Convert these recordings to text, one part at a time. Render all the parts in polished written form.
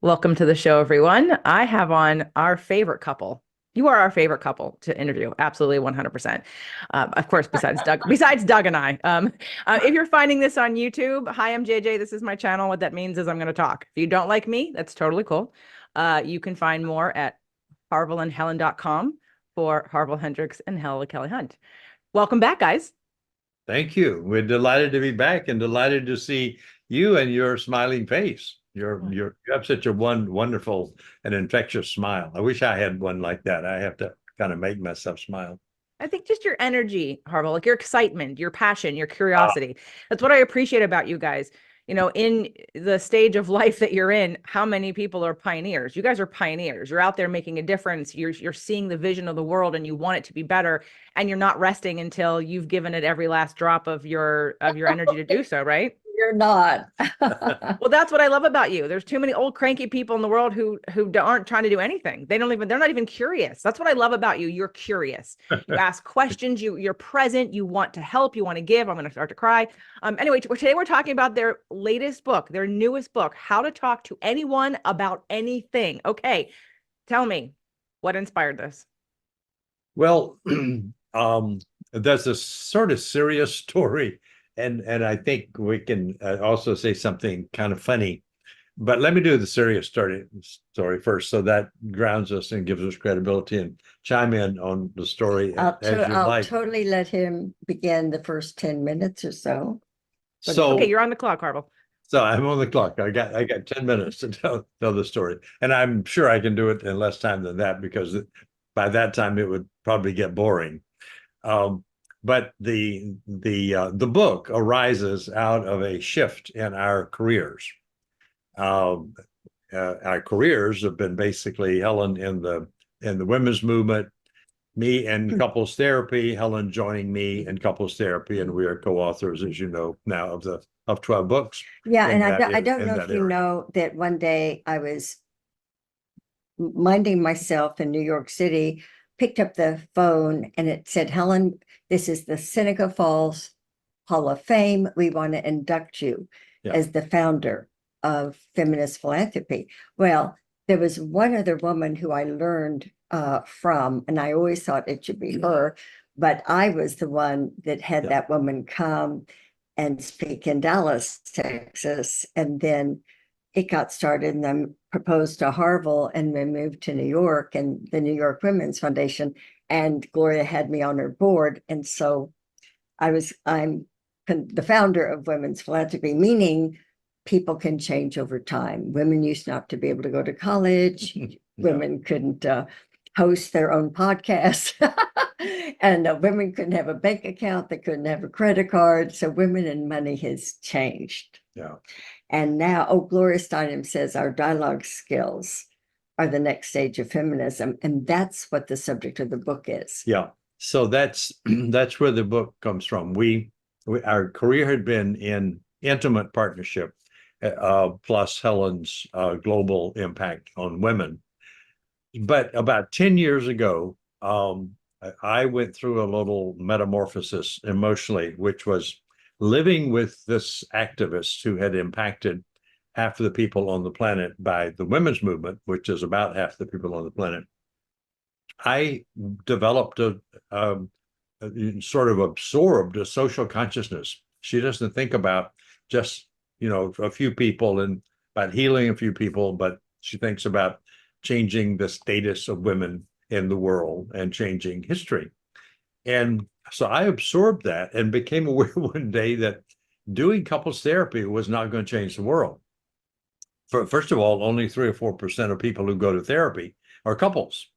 Welcome to the show, everyone. I have on our favorite couple. You are our favorite couple to interview. Absolutely 100%. Of course, besides Doug and I. If you're finding this on YouTube, hi, I'm JJ. This is my channel. What that means is I'm going to talk. If you don't like me, that's totally cool. You can find more at harvillandhelen.com for Harville, Hendrix, and LaKelly Hunt. Welcome back, guys. Thank you. We're delighted to be back and delighted to see you and your smiling face. You have such a wonderful and infectious smile. I wish I had one like that. I have to kind of make myself smile. I think just your energy, Harville, like your excitement, your passion, your Ah, curiosity. That's what I appreciate about you guys. In the stage of life that you're in, how many people are pioneers? You guys are pioneers. You're out there making a difference. You're seeing the vision of the world and you want it to be better, and you're not resting until you've given it every last drop of your energy to do so, right? You're not. Well, that's what I love about you. There's too many old cranky people in the world who aren't trying to do anything. They're not even curious. That's what I love about you. You're curious. You ask questions, you're present, you want to help, you want to give. I'm going to start to cry. Anyway, today we're talking about their latest book, their newest book, How to Talk to Anyone About Anything. Okay, tell me, what inspired this? Well, that's a sort of serious story, and I think we can also say something kind of funny. But let me do the serious story first, so that grounds us and gives us credibility, and chime in on the story as you I'll like. totally let him begin the first 10 minutes or so. So, Okay, you're on the clock, Harville. so I'm on the clock. I got 10 minutes to tell the story, and I'm sure I can do it in less time than that because by that time it would probably get boring. But the book arises out of a shift in our careers. Um, our careers have been basically Helen in the women's movement, me in couples therapy, Helen joining me in couples therapy, and we are co-authors, as you know, now of 12 books. Yeah, and I in don't know if you area. know that one day I was minding myself in New York City, picked up the phone, and it said, Helen, this is the Seneca Falls Hall of Fame. We want to induct you as the founder of feminist philanthropy. Well, there was one other woman who I learned from, and I always thought it should be her, but I was the one that had that woman come and speak in Dallas, Texas, and then it got started, and then proposed to Harville, and then moved to New York and the New York Women's Foundation, and Gloria had me on her board. And so I'm the founder of Women's Philanthropy, meaning people can change over time. Women used not to be able to go to college. Women couldn't host their own podcast. And women couldn't have a bank account. They couldn't have a credit card. So women and money has changed. Yeah. And now, Gloria Steinem says our dialogue skills are the next stage of feminism. And that's what the subject of the book is. Yeah. So that's where the book comes from. Our career had been in intimate partnership, plus Helen's global impact on women. But about 10 years ago, I went through a little metamorphosis emotionally, which was living with this activist who had impacted half of the people on the planet by the women's movement, which is about half the people on the planet. I developed a sort of absorbed a social consciousness. She doesn't think about just, a few people and about healing a few people, but she thinks about changing the status of women in the world and changing history. And so I absorbed that and became aware one day that doing couples therapy was not going to change the world. First of all, only 3 or 4% of people who go to therapy are couples.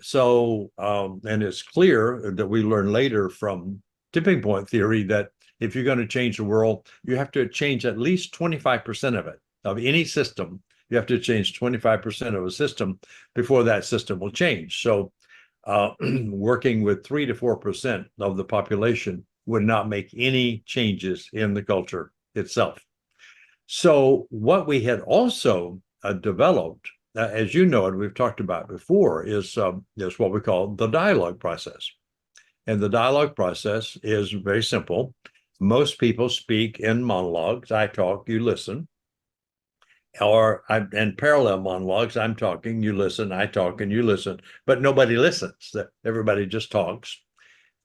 So, and it's clear that we learn later from tipping point theory that if you're going to change the world, you have to change at least 25% of it, of any system. You have to change 25% of a system before that system will change. So, working with 3 to 4% of the population would not make any changes in the culture itself. So, what we had also developed, as you know, and we've talked about before, is what we call the dialogue process. And the dialogue process is very simple. Most people speak in monologues. I talk, you listen. and parallel monologues. I'm talking, you listen, I talk, and you listen, but nobody listens. That everybody just talks,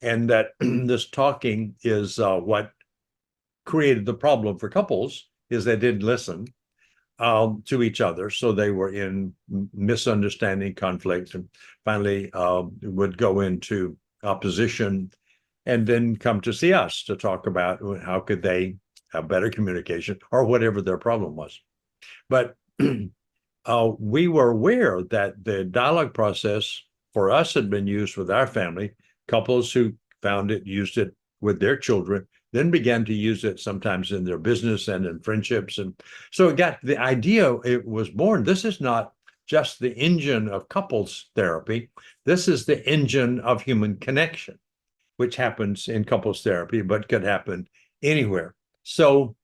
and that this talking is what created the problem for couples. Is they didn't listen to each other, so they were in misunderstanding, conflict, and finally would go into opposition, and then come to see us to talk about how could they have better communication or whatever their problem was. But we were aware that the dialogue process for us had been used with our family. Couples who found it used it with their children, then began to use it sometimes in their business and in friendships. And so it got the idea, it was born. This is not just the engine of couples therapy. This is the engine of human connection, which happens in couples therapy, but could happen anywhere. So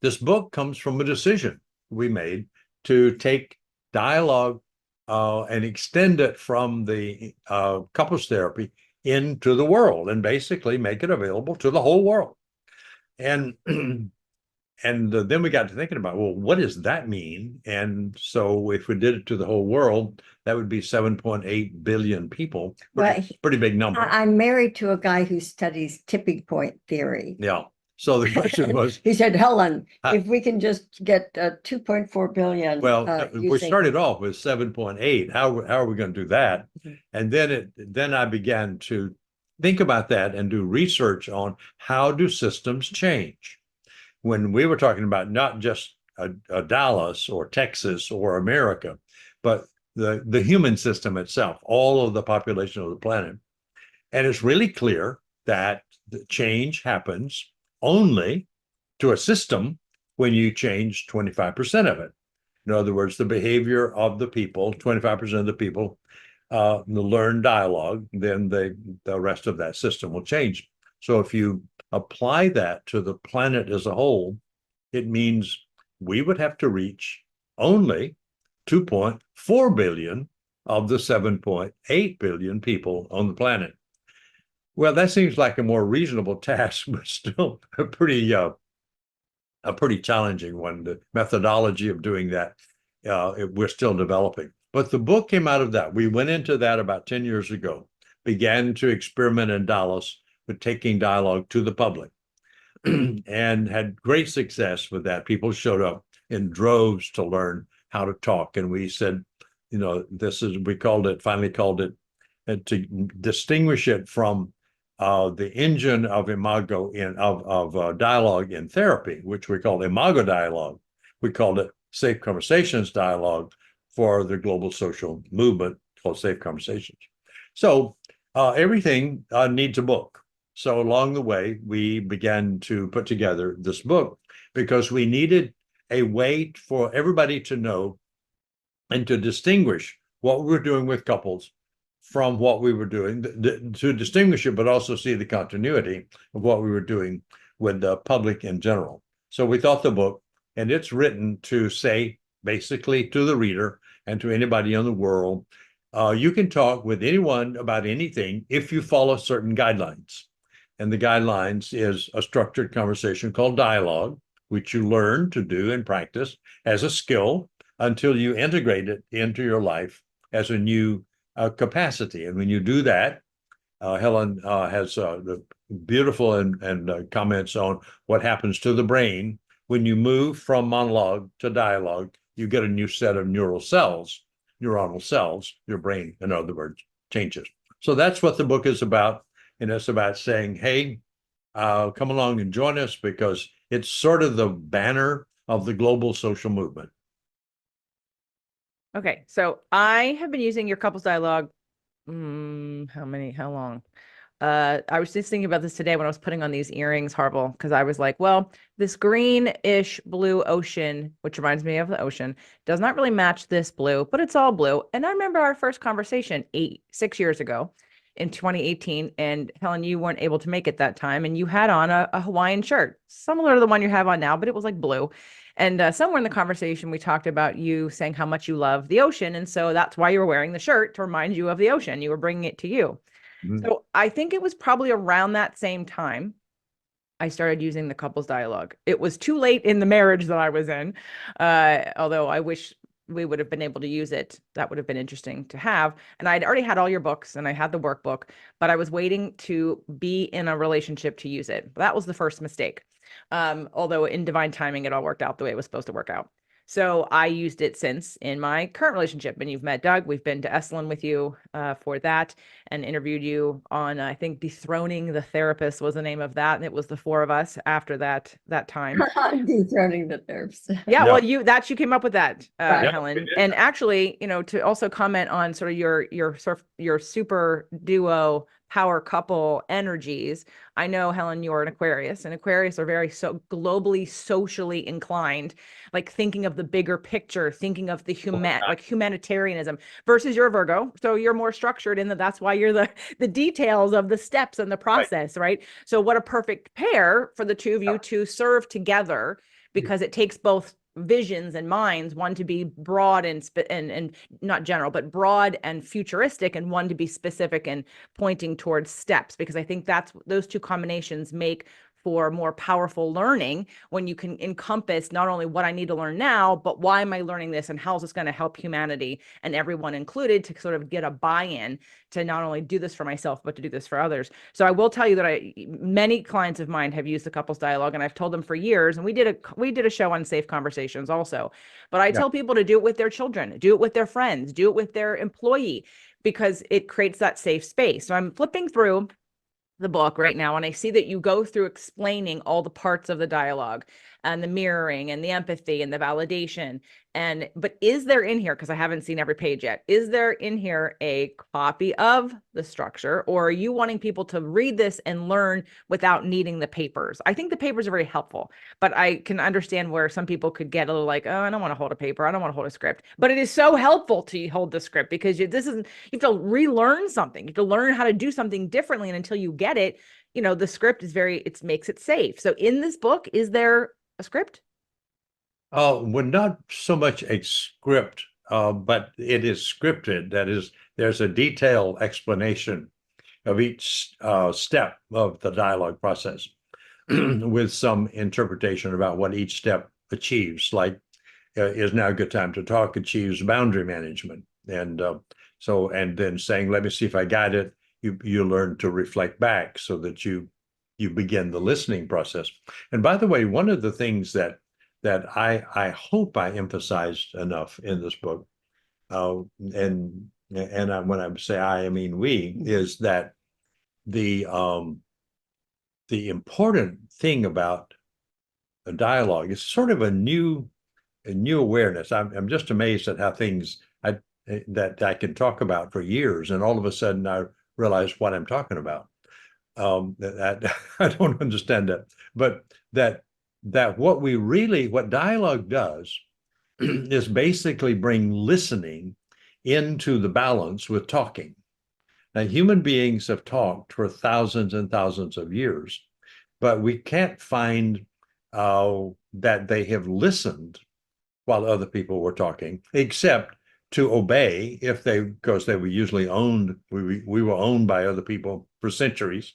this book comes from a decision we made to take dialogue and extend it from the couples therapy into the world and basically make it available to the whole world. And then we got to thinking about, well, what does that mean? And so if we did it to the whole world, that would be 7.8 billion people. Pretty big number. I'm married to a guy who studies tipping point theory. Yeah. So the question was, he said, Helen, if we can just get 2.4 billion. Well, we started off with 7.8. How are we going to do that? Mm-hmm. And then I began to think about that and do research on how do systems change. When we were talking about not just a Dallas or Texas or America, but the human system itself, all of the population of the planet. And it's really clear that the change happens only to a system when you change 25% of it. In other words, the behavior of the people, 25% of the people learn dialogue, then the rest of that system will change. So if you apply that to the planet as a whole, it means we would have to reach only 2.4 billion of the 7.8 billion people on the planet. Well, that seems like a more reasonable task, but still a pretty challenging one. The methodology of doing that, we're still developing. But the book came out of that. We went into that about 10 years ago, began to experiment in Dallas with taking dialogue to the public, and had great success with that. People showed up in droves to learn how to talk. And we said, we finally called it, to distinguish it from the engine of dialogue in therapy, which we call Imagodialogue. We called it Safe Conversations Dialogue for the global social movement called Safe Conversations. So everything needs a book. So along the way, we began to put together this book because we needed a way for everybody to know and to distinguish what we were doing with couples from what we were doing, to distinguish it, but also see the continuity of what we were doing with the public in general. So we thought the book, and it's written to say, basically to the reader and to anybody in the world, you can talk with anyone about anything if you follow certain guidelines. And the guidelines is a structured conversation called dialogue, which you learn to do and practice as a skill until you integrate it into your life as a new capacity. And when you do that, Helen has the beautiful and comments on what happens to the brain when you move from monologue to dialogue. You get a new set of neuronal cells. Your brain, in other words, changes. So that's what the book is about. And it's about saying, hey, come along and join us, because it's sort of the banner of the global social movement. Okay, so I have been using your couples dialogue. How long? I was just thinking about this today when I was putting on these earrings, Harville, because I was like, well, this greenish blue ocean, which reminds me of the ocean, does not really match this blue, but it's all blue. And I remember our first conversation 6 years ago in 2018, and Helen, you weren't able to make it that time, and you had on a Hawaiian shirt, similar to the one you have on now, but it was like blue. And somewhere in the conversation, we talked about you saying how much you love the ocean. And so that's why you were wearing the shirt, to remind you of the ocean. You were bringing it to you. Mm-hmm. So I think it was probably around that same time I started using the couples dialogue. It was too late in the marriage that I was in, although I wish we would have been able to use it. That would have been interesting to have. And I'd already had all your books and I had the workbook, but I was waiting to be in a relationship to use it. That was the first mistake. Although in divine timing, it all worked out the way it was supposed to work out. So I used it since in my current relationship. And you've met Doug. We've been to Esalen with you for that and interviewed you on, I think, Dethroning the Therapist was the name of that. And it was the four of us after that time. Dethroning the therapist. Yeah, Yeah. well, you came up with that, Right. Helen. And actually, to also comment on sort of your super duo power couple energies. I know, Helen, you're an Aquarius, and Aquarius are very globally socially inclined, like thinking of the bigger picture, thinking of the humanitarianism versus your Virgo. So you're more structured in that. That's why you're the details of the steps and the process, right? So what a perfect pair for the two of you to serve together, because it takes both visions and minds, one to be broad and not general, but broad and futuristic, and one to be specific and pointing towards steps, because I think those two combinations make for more powerful learning when you can encompass not only what I need to learn now, but why am I learning this and how is this going to help humanity and everyone included to sort of get a buy-in to not only do this for myself, but to do this for others. So I will tell you that many clients of mine have used the couples dialogue, and I've told them for years, and we did a show on safe conversations also, but I tell people to do it with their children, do it with their friends, do it with their employee, because it creates that safe space. So I'm flipping through the book right now, and I see that you go through explaining all the parts of the dialogue and the mirroring and the empathy and the validation. But is there in here, because I haven't seen every page yet, is there in here a copy of the structure, or are you wanting people to read this and learn without needing the papers? I think the papers are very helpful, but I can understand where some people could get a little like, oh, I don't want to hold a paper, I don't want to hold a script. But it is so helpful to hold the script, because you have to relearn something. You have to learn how to do something differently, and until you get it, the script it makes it safe. So in this book, is there a script? Well, not so much a script, but it is scripted. That is, there's a detailed explanation of each step of the dialogue process with some interpretation about what each step achieves. Like, is now a good time to talk achieves boundary management. And then saying, let me see if I got it. You learn to reflect back so that you begin the listening process. And by the way, one of the things that I hope I emphasized enough in this book, and when I say I mean we, is that the important thing about a dialogue is sort of a new awareness. I'm just amazed at how things that I can talk about for years, and all of a sudden I realize what I'm talking about. That I don't understand that, but that what dialogue does is basically bring listening into the balance with talking. Now, human beings have talked for thousands and thousands of years, but we can't find that they have listened while other people were talking, except to obey because they were usually owned. We were owned by other people for centuries.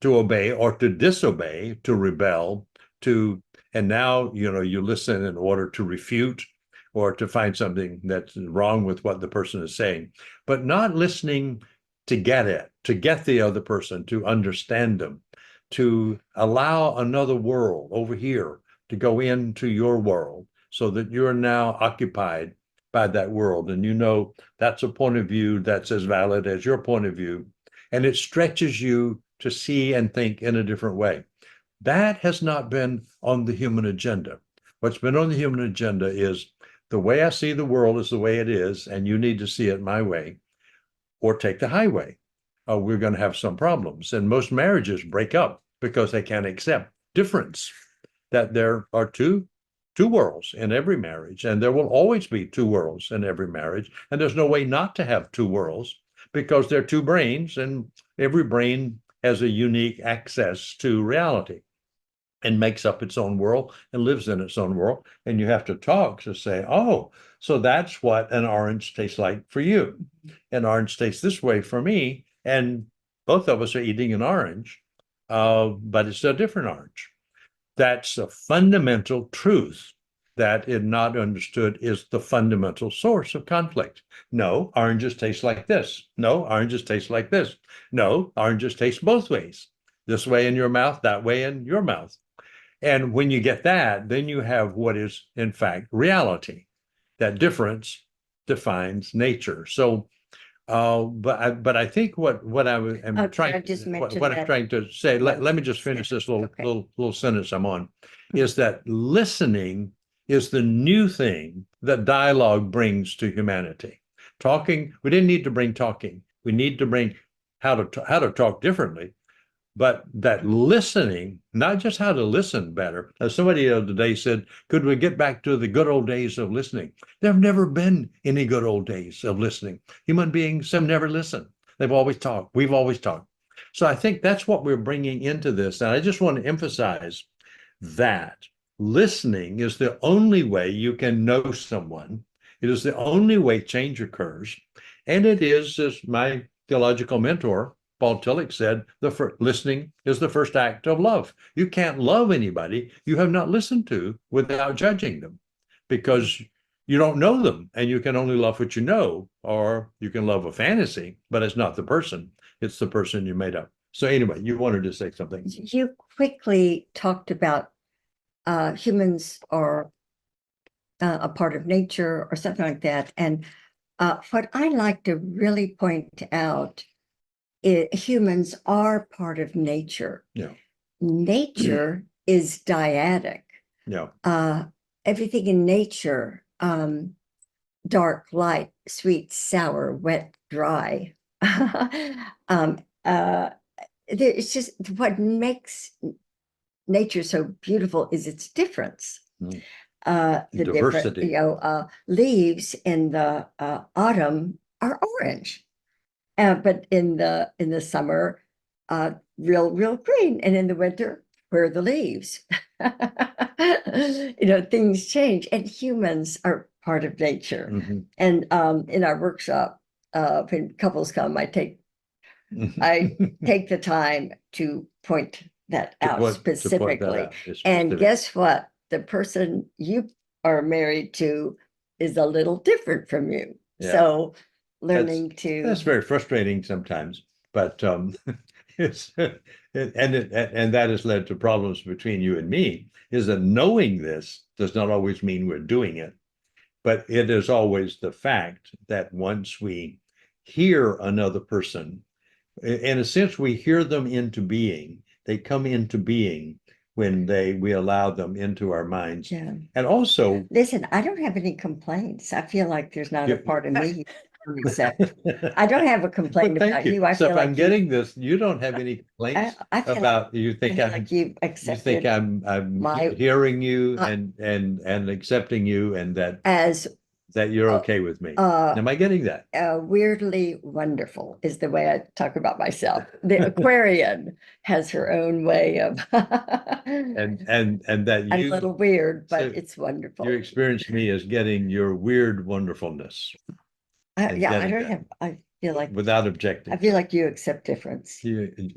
To obey or to disobey, to rebel, and now, you listen in order to refute or to find something that's wrong with what the person is saying, but not listening to get the other person, to understand them, to allow another world over here to go into your world so that you're now occupied by that world. And that's a point of view that's as valid as your point of view. And it stretches you to see and think in a different way. That has not been on the human agenda. What's been on the human agenda is the way I see the world is the way it is, and you need to see it my way, or take the highway. We're going to have some problems. And most marriages break up because they can't accept difference, that there are two worlds in every marriage, and there will always be two worlds in every marriage. And there's no way not to have two worlds, because there are two brains, and every brain has a unique access to reality and makes up its own world and lives in its own world. And you have to talk to say, oh, so that's what an orange tastes like for you. An orange tastes this way for me. And both of us are eating an orange, but it's a different orange. That's a fundamental truth that, if not understood, is the fundamental source of conflict. No, oranges taste like this. No, oranges taste like this. No, oranges taste both ways. This way in your mouth, that way in your mouth. And when you get that, then you have what is, in fact, reality. That difference defines nature. So, but I think what I was am Can I trying just what mention I'm that? trying to say, let me just finish this little Okay. little sentence I'm on, is that listening is the new thing that dialogue brings to humanity. Talking, we didn't need to bring talking. We need to bring how to talk differently, but that listening, not just how to listen better. As somebody the other day said, could we get back to the good old days of listening? There have never been any good old days of listening. Human beings have never listened. They've always talked. We've always talked. So I think that's what we're bringing into this. And I just want to emphasize that listening is the only way you can know someone. It is the only way change occurs. And it is, as my theological mentor, Paul Tillich, said, listening is the first act of love. You can't love anybody you have not listened to without judging them, because you don't know them, and you can only love what you know, or you can love a fantasy, but it's not the person. It's the person you made up. So anyway, you wanted to say something. You quickly talked about humans are a part of nature or something like that. And what I like to really point out is humans are part of nature. Yeah. Nature is dyadic. Yeah. Everything in nature, dark, light, sweet, sour, wet, dry. It's just what makes nature so beautiful is its difference. Mm. The Diversity. different, leaves in the autumn are orange, but in the summer, real green, and in the winter, where are the leaves? Things change, and humans are part of nature. Mm-hmm. And in our workshop, when couples come, I take the time to point that out specifically. And guess what? The person you are married to is a little different from you. Yeah. So learning that's very frustrating sometimes, but it's and that has led to problems between you and me, is that knowing this does not always mean we're doing it, but it is always the fact that once we hear another person, in a sense, we hear them into being. They come into being when we allow them into our minds. Yeah. And also, listen, I don't have any complaints. I feel like there's not a part of me except I don't have a complaint Well, about you. I so feel if like I'm getting this, you don't have any complaints I feel about you think I'm like you've you accepted think I'm hearing you and accepting you, and that as you're okay with me. Am I getting that? Weirdly wonderful is the way I talk about myself. The Aquarian has her own way of and that a you little weird, but so it's wonderful. you experience me as getting your weird wonderfulness. Yeah, I don't have. I feel like without objecting. I feel like you accept difference.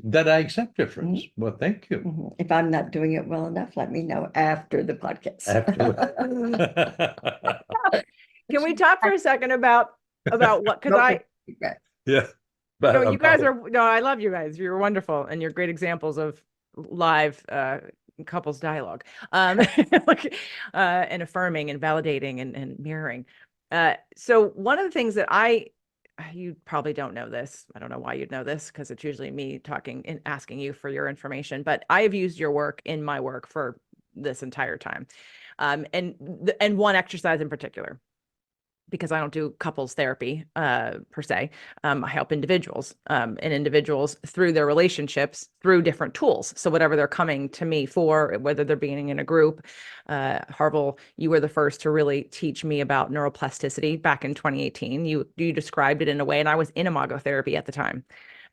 That I accept difference. Mm-hmm. Well, thank you. Mm-hmm. If I'm not doing it well enough, let me know after the podcast. Can we talk for a second about what? Because yeah. No, you guys are I love you guys. You're wonderful, and you're great examples of live couples dialogue, and affirming and validating and mirroring. So one of the things that you probably don't know this. I don't know why you'd know this, because it's usually me talking and asking you for your information, but I have used your work in my work for this entire time. And one exercise in particular, because I don't do couples therapy per se. I help individuals and individuals through their relationships through different tools. So whatever they're coming to me for, whether they're being in a group, Harville, you were the first to really teach me about neuroplasticity back in 2018. You described it in a way, and I was in Imagotherapy at the time.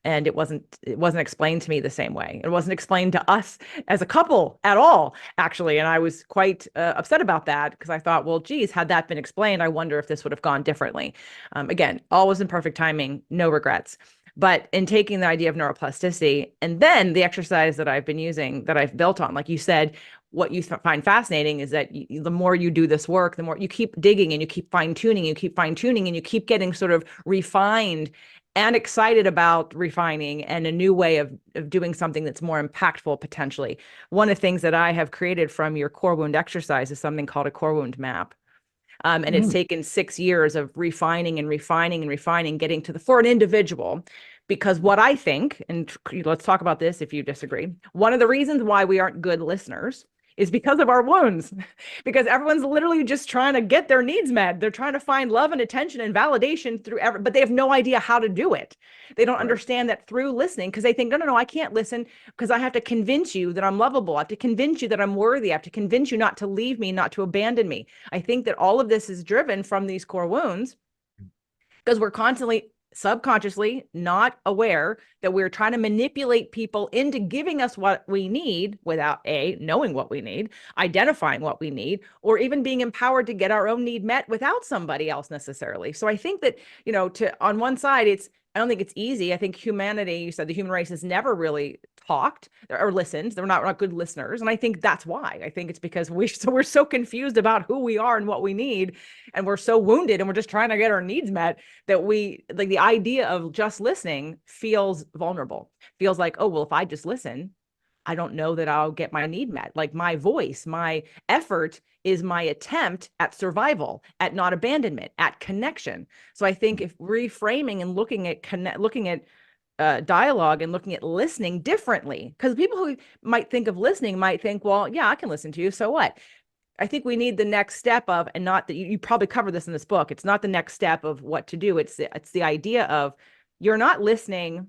And it wasn't explained to me the same way. It wasn't explained to us as a couple at all, actually. And I was quite upset about that, because I thought, well, geez, had that been explained, I wonder if this would have gone differently. Again, always in perfect timing, no regrets. But in taking the idea of neuroplasticity and then the exercise that I've been using, that I've built on, like you said, what you find fascinating is that the more you do this work, the more you keep digging and you keep fine tuning, and you keep getting sort of refined and excited about refining and a new way of doing something that's more impactful potentially. One of the things that I have created from your core wound exercise is something called a core wound map. And it's taken 6 years of refining and refining and refining, getting to for an individual. Because what I think, and let's talk about this if you disagree, one of the reasons why we aren't good listeners is because of our wounds, because everyone's literally just trying to get their needs met. They're trying to find love and attention and validation through but they have no idea how to do it. They don't understand that through listening, because they think, no, I can't listen because I have to convince you that I'm lovable. I have to convince you that I'm worthy. I have to convince you not to leave me, not to abandon me. I think that all of this is driven from these core wounds because we're constantly subconsciously not aware that we're trying to manipulate people into giving us what we need without knowing what we need, identifying what we need, or even being empowered to get our own need met without somebody else necessarily. So I think that, on one side, I don't think it's easy. I think humanity, you said the human race has never really talked or listened. We're not good listeners. And I think that's why. I think it's because we're so confused about who we are and what we need. And we're so wounded and we're just trying to get our needs met that the idea of just listening feels vulnerable, feels like, oh, well, if I just listen, I don't know that I'll get my need met. Like my voice, my effort is my attempt at survival, at not abandonment, at connection. So I think if reframing and looking at dialogue and looking at listening differently, because people who might think of listening might think, well, yeah, I can listen to you. So what? I think we need the next step of, and not that you probably cover this in this book. It's not the next step of what to do. It's the idea of you're not listening.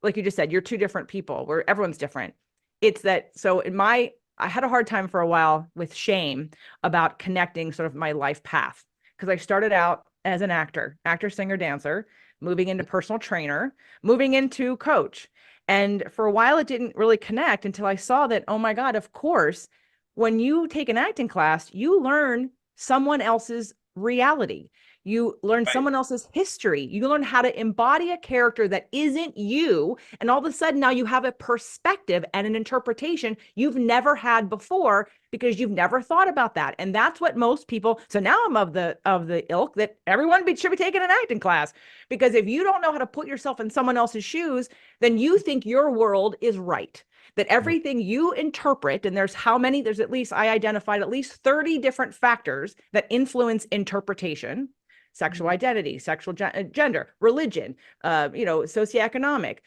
Like you just said, you're two different people where everyone's different. It's that, so I had a hard time for a while with shame about connecting sort of my life path, because I started out as an actor, singer, dancer, moving into personal trainer, moving into coach. And for a while, it didn't really connect until I saw that, oh my God, of course, when you take an acting class, you learn someone else's reality. You learn someone else's history. You learn how to embody a character that isn't you. And all of a sudden now you have a perspective and an interpretation you've never had before because you've never thought about that. And that's what most people, so now I'm of the ilk that everyone should be taking an acting class, because if you don't know how to put yourself in someone else's shoes, then you think your world is right. That everything you interpret, and there's at least, I identified at least 30 different factors that influence interpretation: sexual identity, sexual gender, religion, socioeconomic,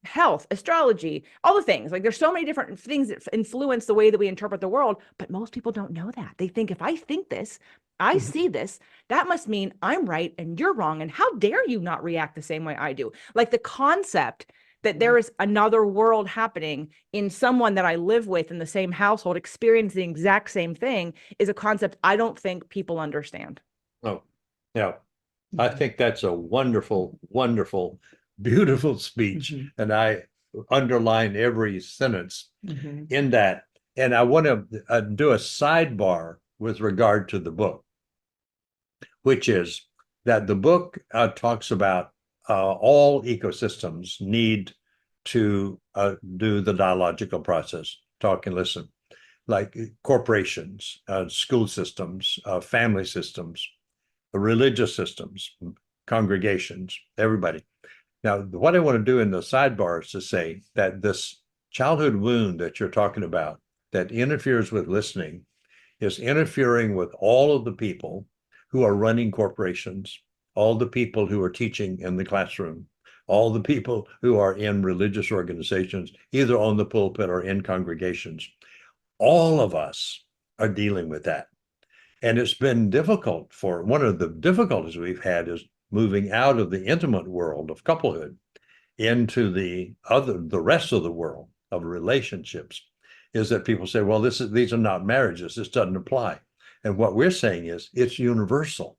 health, astrology, all the things. Like there's so many different things that influence the way that we interpret the world, but most people don't know that. They think if I think this, I see this, that must mean I'm right and you're wrong. And how dare you not react the same way I do? Like the concept that there is another world happening in someone that I live with in the same household, experiencing the exact same thing, is a concept I don't think people understand. Oh, yeah. I think that's a wonderful, wonderful, beautiful speech. And I underline every sentence in that. And I want to do a sidebar with regard to the book, which is that the book talks about all ecosystems need to do the dialogical process, talk and listen, like corporations, school systems, family systems, religious systems, congregations, everybody. Now, what I want to do in the sidebar is to say that this childhood wound that you're talking about that interferes with listening is interfering with all of the people who are running corporations, all the people who are teaching in the classroom, all the people who are in religious organizations, either on the pulpit or in congregations. All of us are dealing with that. And it's been difficult. One of the difficulties we've had is moving out of the intimate world of couplehood into the rest of the world of relationships, is that people say, well, these are not marriages, this doesn't apply. And what we're saying is it's universal.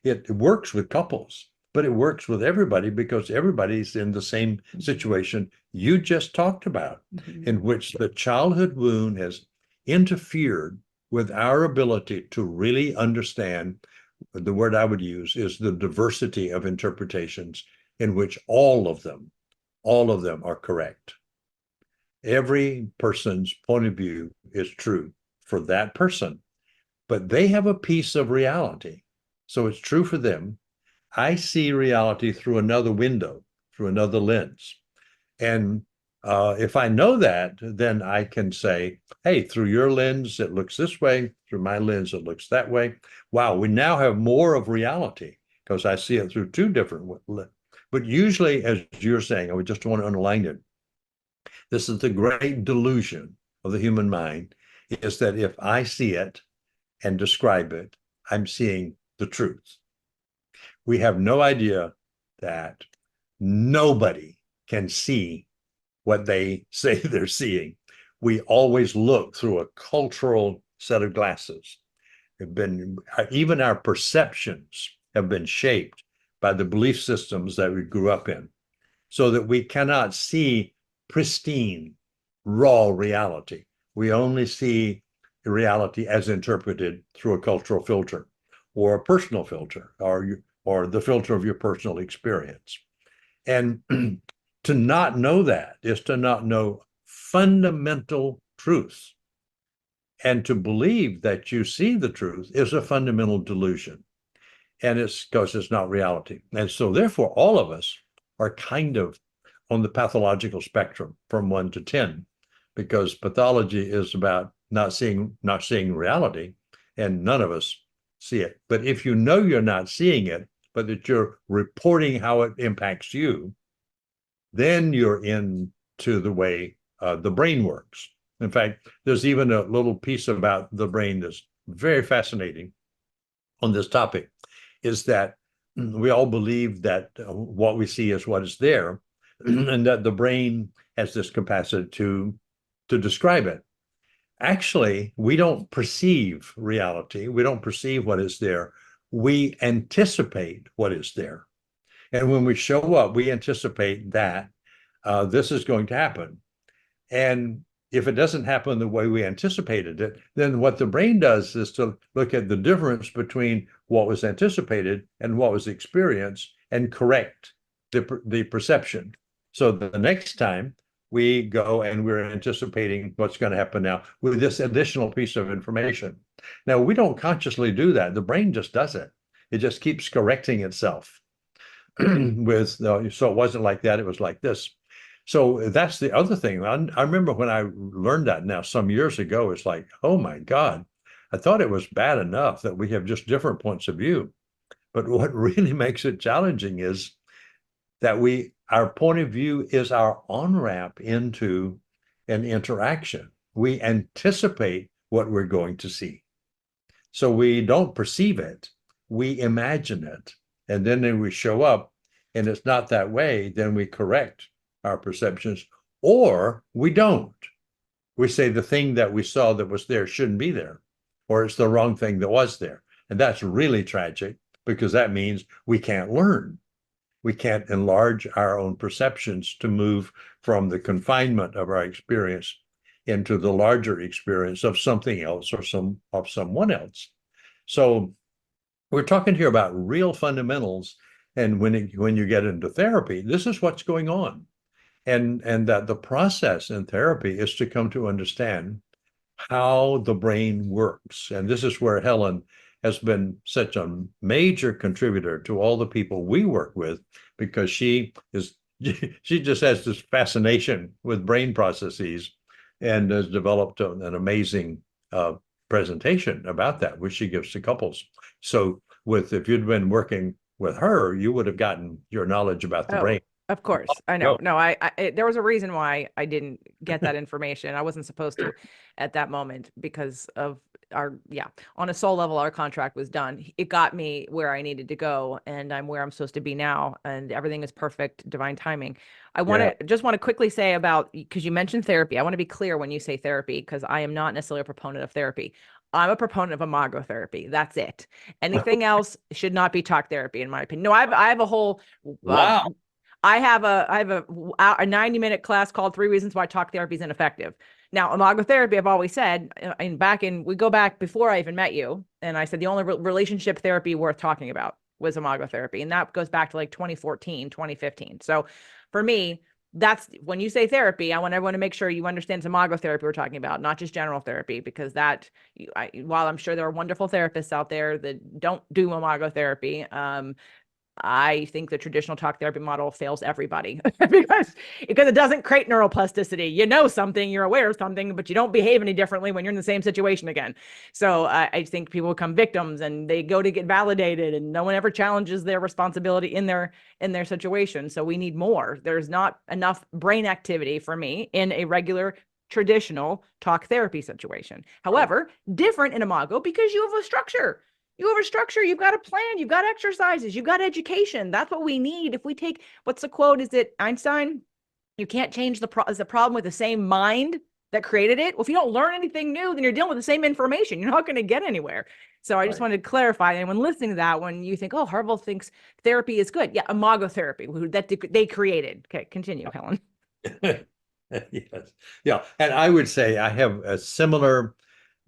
It works with couples, but it works with everybody because everybody's in the same situation you just talked about, in which the childhood wound has interfered with our ability to really understand. The word I would use is the diversity of interpretations in which all of them are correct. Every person's point of view is true for that person, but they have a piece of reality. So it's true for them. I see reality through another window, through another lens. And if I know that, then I can say, hey, through your lens, it looks this way. Through my lens, it looks that way. Wow, we now have more of reality because I see it through two different lenses. But usually, as you're saying, I would just want to underline it. This is the great delusion of the human mind, is that if I see it and describe it, I'm seeing the truth. We have no idea that nobody can see what they say they're seeing. We always look through a cultural set of glasses. Even our perceptions have been shaped by the belief systems that we grew up in, so that we cannot see pristine, raw reality. We only see reality as interpreted through a cultural filter or a personal filter, or the filter of your personal experience. And to not know that is to not know fundamental truth. And to believe that you see the truth is a fundamental delusion. And it's because it's not reality. And so therefore, all of us are kind of on the pathological spectrum from 1 to 10, because pathology is about not seeing reality, and none of us see it. But if you know you're not seeing it, but that you're reporting how it impacts you, then you're into the way the brain works. In fact, there's even a little piece about the brain that's very fascinating on this topic, is that we all believe that what we see is what is there, and that the brain has this capacity to describe it. Actually, we don't perceive reality. We don't perceive what is there. We anticipate what is there. And when we show up, we anticipate that this is going to happen. And if it doesn't happen the way we anticipated it, then what the brain does is to look at the difference between what was anticipated and what was experienced and correct the perception. So the next time we go and we're anticipating what's going to happen now with this additional piece of information. Now, we don't consciously do that. The brain just does it. It just keeps correcting itself. So it wasn't like that, it was like this. So that's the other thing. I remember when I learned that now some years ago, it's like, oh my God, I thought it was bad enough that we have just different points of view. But what really makes it challenging is that our point of view is our on-ramp into an interaction. We anticipate what we're going to see. So we don't perceive it, we imagine it. And then we show up and it's not that way, then we correct our perceptions, or we don't. We say the thing that we saw that was there shouldn't be there, or it's the wrong thing that was there. And that's really tragic, because that means we can't learn. We can't enlarge our own perceptions to move from the confinement of our experience into the larger experience of something else or of someone else. So we're talking here about real fundamentals. And when you get into therapy, this is what's going on. And that the process in therapy is to come to understand how the brain works. And this is where Helen has been such a major contributor to all the people we work with, because she just has this fascination with brain processes and has developed an amazing presentation about that, which she gives to couples. So if you'd been working with her, you would have gotten your knowledge about the brain. Of course, I know. No, there was a reason why I didn't get that information. I wasn't supposed to at that moment, because of on a soul level, our contract was done. It got me where I needed to go, and I'm where I'm supposed to be now, and everything is perfect, divine timing. I want to quickly say about, because you mentioned therapy. I want to be clear when you say therapy, because I am not necessarily a proponent of therapy. I'm a proponent of Imagotherapy. That's it. Anything else should not be talk therapy, in my opinion. No, I have a whole wow. I have a 90-minute class called 3 Reasons Why Talk Therapy is Ineffective. Now, Imagotherapy, I've always said, we go back before I even met you, and I said the only relationship therapy worth talking about was Imagotherapy. And that goes back to like 2014, 2015. So for me, that's when you say therapy, I want everyone to make sure you understand it's Imagotherapy we're talking about, not just general therapy, because while I'm sure there are wonderful therapists out there that don't do Imagotherapy, I think the traditional talk therapy model fails everybody because it doesn't create neuroplasticity. You know something, you're aware of something, but you don't behave any differently when you're in the same situation again. So I think people become victims and they go to get validated, and no one ever challenges their responsibility in their situation. So we need more. There's not enough brain activity for me in a regular traditional talk therapy situation. However, different in Imago because you have a structure. You have a structure, you've got a plan, you've got exercises, you've got education. That's what we need. If we take, what's the quote? Is it Einstein? You can't change the problem with the same mind that created it. Well, if you don't learn anything new, then you're dealing with the same information. You're not going to get anywhere. So I just wanted to clarify. Anyone listening to that, when you think, oh, Harville thinks therapy is good. Yeah, Imagotherapy, that they created. Okay, continue, Helen. Yes. Yeah. And I would say I have a similar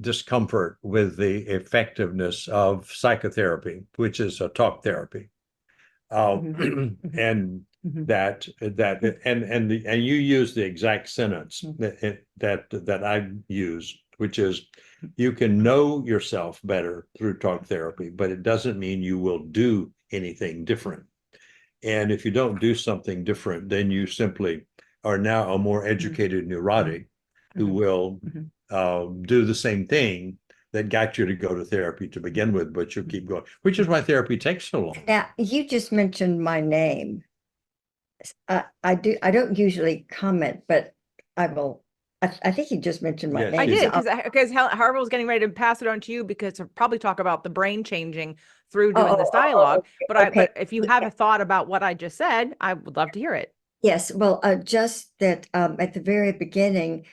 discomfort with the effectiveness of psychotherapy, which is a talk therapy. And that and you use the exact sentence that I use, which is you can know yourself better through talk therapy, but it doesn't mean you will do anything different. And if you don't do something different, then you simply are now a more educated neurotic who will do the same thing that got you to go to therapy to begin with, but you'll keep going, which is why therapy takes so long. Now, you just mentioned my name. I don't usually comment, but I will. I think you just mentioned my name. I did, because Harville was getting ready to pass it on to you, because to probably talk about the brain changing through doing this dialogue. But if you have a thought about what I just said, I would love to hear it. Yes, well, just that at the very beginning,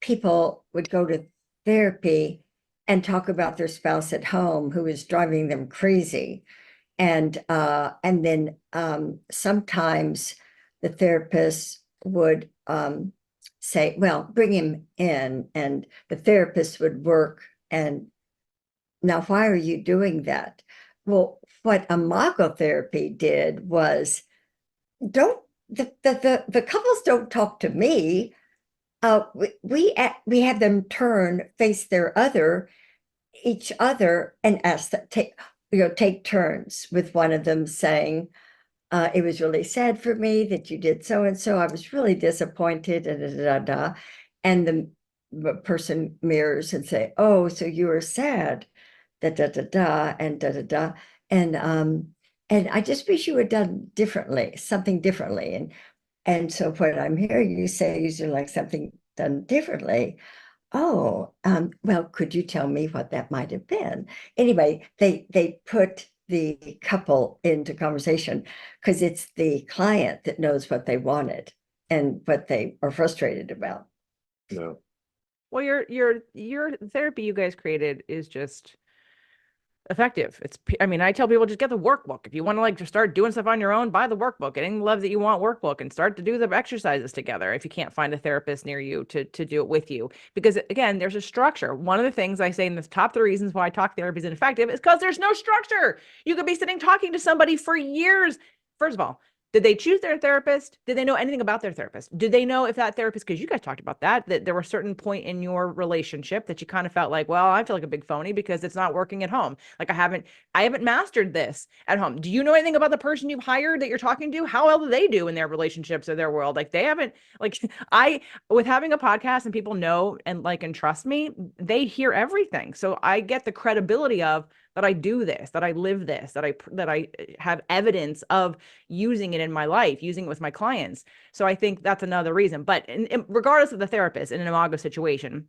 people would go to therapy and talk about their spouse at home who is driving them crazy. And then sometimes the therapist would say, well, bring him in, and the therapist would work. And now, why are you doing that? Well, what Imagotherapy did was, the couples don't talk to me. We have them face each other, and ask that take turns with one of them saying, it was really sad for me that you did so and so. I was really disappointed, and the person mirrors and say, oh, so you were sad, and and I just wish you had done something differently. And so what I'm hearing you say is like something done differently. Oh, well, could you tell me what that might have been? Anyway, they put the couple into conversation because it's the client that knows what they wanted and what they are frustrated about. No. Well, your therapy you guys created is just effective. I tell people, just get the workbook. If you want to just start doing stuff on your own, buy the workbook. Get any love that you want workbook and start to do the exercises together. If you can't find a therapist near you to do it with you, because again, there's a structure. One of the things I say in the top 3 reasons why talk therapy is ineffective is because there's no structure. You could be sitting talking to somebody for years. First of all, did they choose their therapist? Did they know anything about their therapist? Did they know if that therapist, because you guys talked about that there were a certain point in your relationship that you kind of felt like, well, I feel like a big phony because it's not working at home. Like I haven't mastered this at home. Do you know anything about the person you've hired that you're talking to? How well do they do in their relationships or their world? Like they haven't, with having a podcast and people know and trust me, they hear everything. So I get the credibility of that I do this, that I live this, that I have evidence of using it in my life, using it with my clients. So I think that's another reason. But regardless of the therapist in an Imago situation,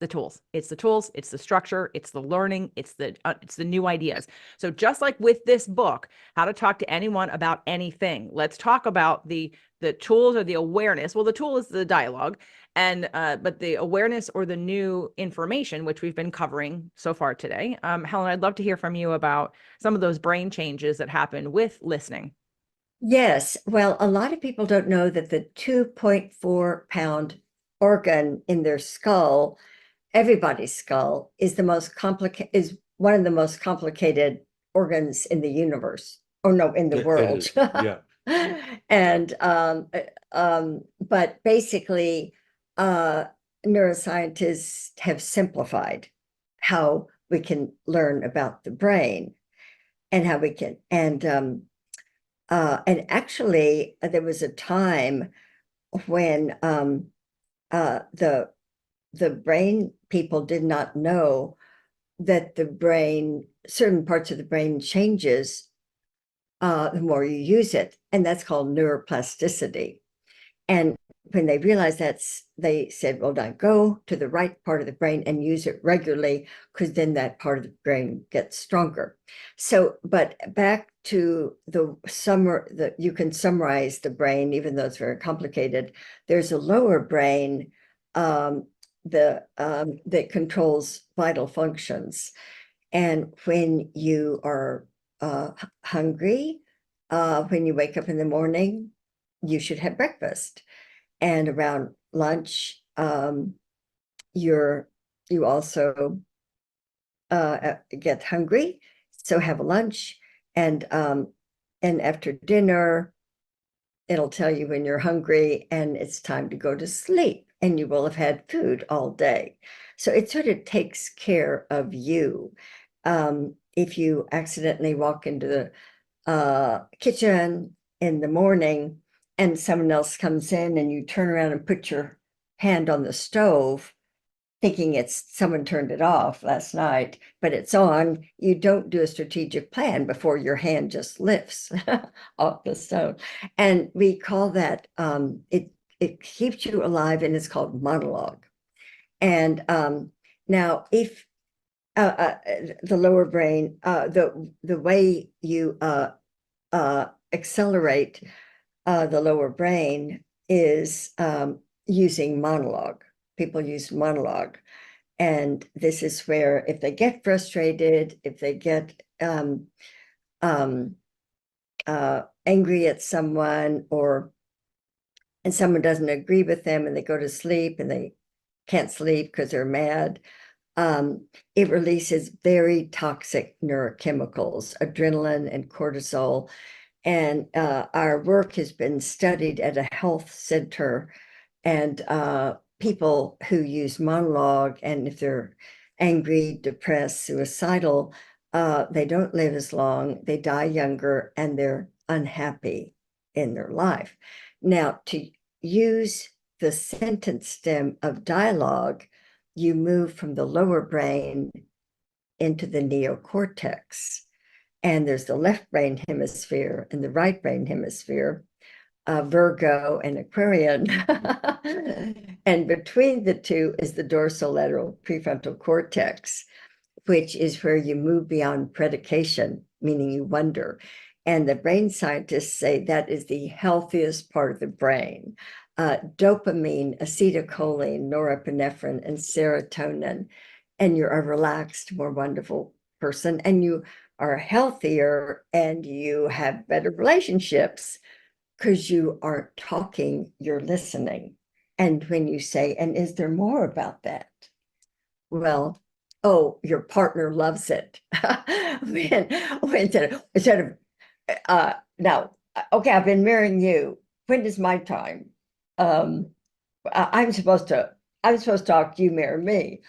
it's the tools, it's the structure, it's the learning, it's the new ideas. So just like with this book, How to Talk to Anyone About Anything, let's talk about the tools or the awareness. Well, the tool is the dialogue, and but the awareness or the new information, which we've been covering so far today. Helen, I'd love to hear from you about some of those brain changes that happen with listening. Yes, well, a lot of people don't know that the 2.4-pound organ in their skull, everybody's skull, is one of the most complicated organs in the universe, or no, in the It world. is, yeah. And but basically, neuroscientists have simplified how we can learn about the brain and how we can, and actually there was a time when the brain people did not know that the brain, certain parts of the brain changes the more you use it, and that's called neuroplasticity. And when they realized that, they said, well, now go to the right part of the brain and use it regularly, because then that part of the brain gets stronger. So, but back to you can summarize the brain, even though it's very complicated. There's a lower brain that controls vital functions. And when you are hungry, when you wake up in the morning, you should have breakfast. And around lunch, you also get hungry, so have a lunch. And after dinner, it'll tell you when you're hungry and it's time to go to sleep, and you will have had food all day. So it sort of takes care of you. If you accidentally walk into the kitchen in the morning and someone else comes in, and you turn around and put your hand on the stove thinking it's someone turned it off last night, but it's on, you don't do a strategic plan before your hand just lifts off the stove. And we call that, it keeps you alive, and it's called monologue. And now if the lower brain, the way you accelerate the lower brain is using monologue. People use monologue. And this is where, if they get frustrated, if they get angry at someone, and someone doesn't agree with them, and they go to sleep and they can't sleep because they're mad, it releases very toxic neurochemicals, adrenaline and cortisol. And our work has been studied at a health center, and people who use monologue, and if they're angry, depressed, suicidal, they don't live as long, they die younger, and they're unhappy in their life. Now, to use the sentence stem of dialogue, you move from the lower brain into the neocortex. And there's the left brain hemisphere and the right brain hemisphere, Virgo and Aquarian. And between the two is the dorsolateral prefrontal cortex, which is where you move beyond predication, meaning you wonder. And the brain scientists say that is the healthiest part of the brain. Dopamine, acetylcholine, norepinephrine, and serotonin. And you're a relaxed, more wonderful person, and you are healthier, and you have better relationships because you aren't talking, you're listening. And when you say, and is there more about that? Well, oh, your partner loves it. Instead of now, okay, I've been marrying you. When is my time? I'm supposed to talk, you marry me.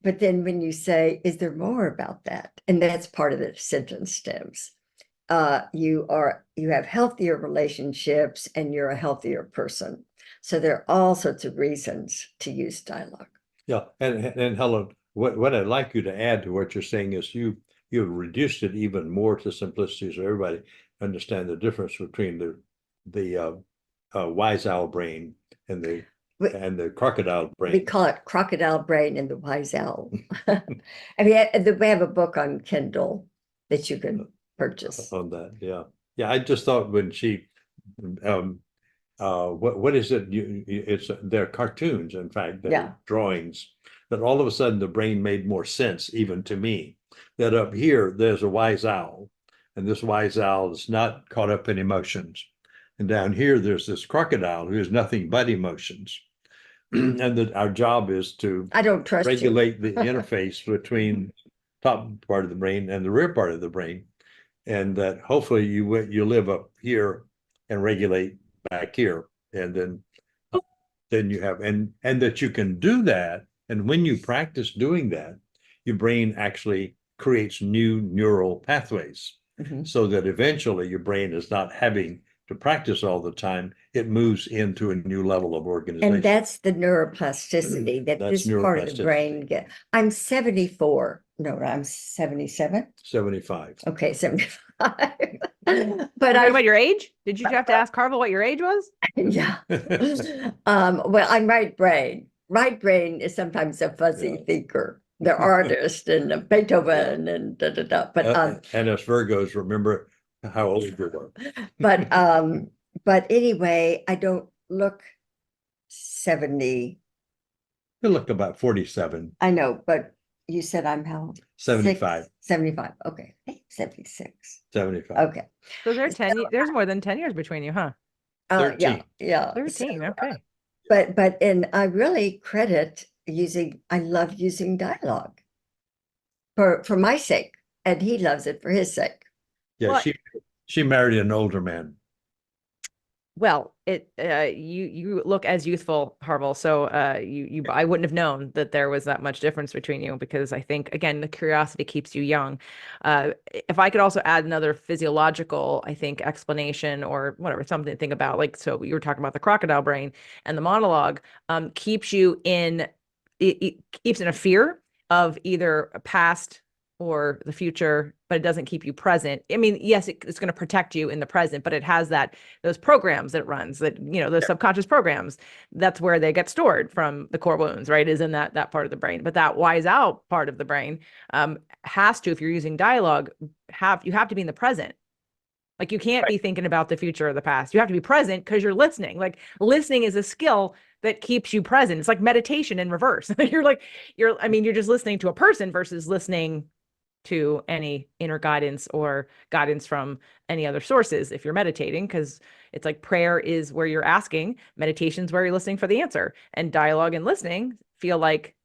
But then when you say, is there more about that? And that's part of the sentence stems. You have healthier relationships, and you're a healthier person. So there are all sorts of reasons to use dialogue. Yeah, and Helen, what I'd like you to add to what you're saying is you've reduced it even more to simplicity, so everybody understand the difference between the wise owl brain and the crocodile brain. We call it crocodile brain and the wise owl. I mean, we have a book on Kindle that you can purchase on that. Yeah. I just thought when she, what is it? They're cartoons, in fact, they're drawings. That all of a sudden the brain made more sense, even to me. That up here there's a wise owl, and this wise owl is not caught up in emotions. And down here there's this crocodile who has nothing but emotions. And that our job is to regulate the interface between top part of the brain and the rear part of the brain. and that hopefully you live up here and regulate back here, and then you have, and that you can do that. And when you practice doing that, your brain actually creates new neural pathways, so that eventually your brain is not having to practice all the time. It moves into a new level of organization. And that's the neuroplasticity that That's this part of the neuroplasticity. brain get. I'm 74. No, I'm 77. 75. Okay, 75. But Talking about your age? Did you have to ask Harville what your age was? yeah. Well, I'm right brain. Right brain is sometimes a fuzzy thinker. The artist and Beethoven and da da da. But and us Virgos remember how old you were. but anyway, I don't look 70. You look about 47. I know, but you said I'm how old? 75. 75. Okay. 76. 75. Okay. So there's more than 10 years between you, huh? 13. Yeah. 13. Okay. But and I really credit I love using dialogue for my sake, and he loves it for his sake. Yeah, Well, she married an older man. Well, you look as youthful, Harville. So I wouldn't have known that there was that much difference between you, because I think, again, the curiosity keeps you young. If I could also add another physiological, I think, explanation or whatever, something to think about, like, so you were talking about the crocodile brain and the monologue, keeps you in, it keeps in a fear of either a past or the future, but it doesn't keep you present. I mean, yes, it's going to protect you in the present, but it has those programs that it runs, that, those subconscious programs, that's where they get stored from the core wounds, right? Is in that part of the brain. But that wise out part of the brain has to, if you're using dialogue, you have to be in the present. Like, you can't be thinking about the future or the past. You have to be present because you're listening. Like, listening is a skill that keeps you present. It's like meditation in reverse. You're just listening to a person versus listening to any inner guidance or guidance from any other sources if you're meditating, because it's like prayer is where you're asking, meditation is where you're listening for the answer, and dialogue and listening feel like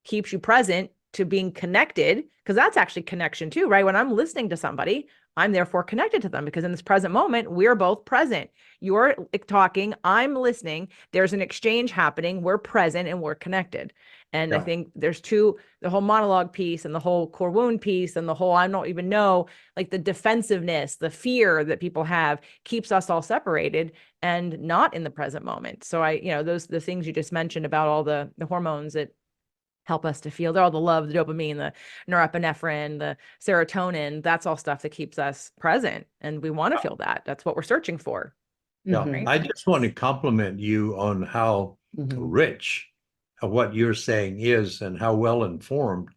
keeps you present to being connected, because that's actually connection too, right? When I'm listening to somebody, I'm therefore connected to them, because in this present moment, we're both present. You're talking, I'm listening, there's an exchange happening, we're present and we're connected. And I think there's the whole monologue piece and the whole core wound piece and the whole, I don't even know, like the defensiveness, the fear that people have keeps us all separated and not in the present moment. So the things you just mentioned about all the hormones that help us to feel, all the love, the dopamine, the norepinephrine, the serotonin, that's all stuff that keeps us present. And we want to feel that. That's what we're searching for. Yeah, Right? I just want to compliment you on how rich what you're saying is and how well informed.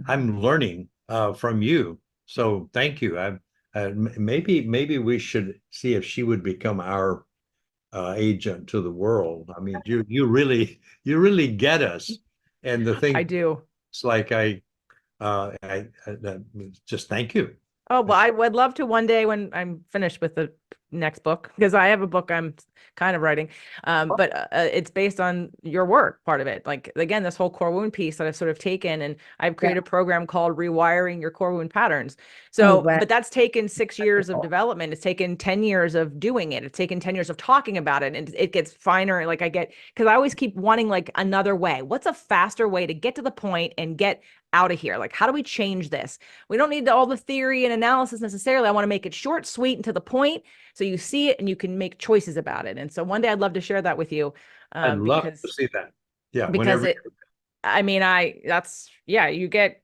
I'm learning from you. So thank you. Maybe we should see if she would become our agent to the world. I mean, you really get us. And the thing I do. It's like I just thank you. Oh, well, I would love to one day when I'm finished with the next book, because I have a book I'm kind of writing, but it's based on your work, part of it. Like, again, this whole core wound piece that I've sort of taken, and I've created a program called Rewiring Your Core Wound Patterns. So, but that's taken 6 years of development. It's taken 10 years of doing it. It's taken 10 years of talking about it, and it gets finer. Like, because I always keep wanting like another way. What's a faster way to get to the point and get out of here? Like, how do we change this? We don't need all the theory and analysis necessarily. I want to make it short, sweet, and to the point, so you see it and you can make choices about it. And so one day I'd love to share that with you. I'd love to see that. Yeah, because you get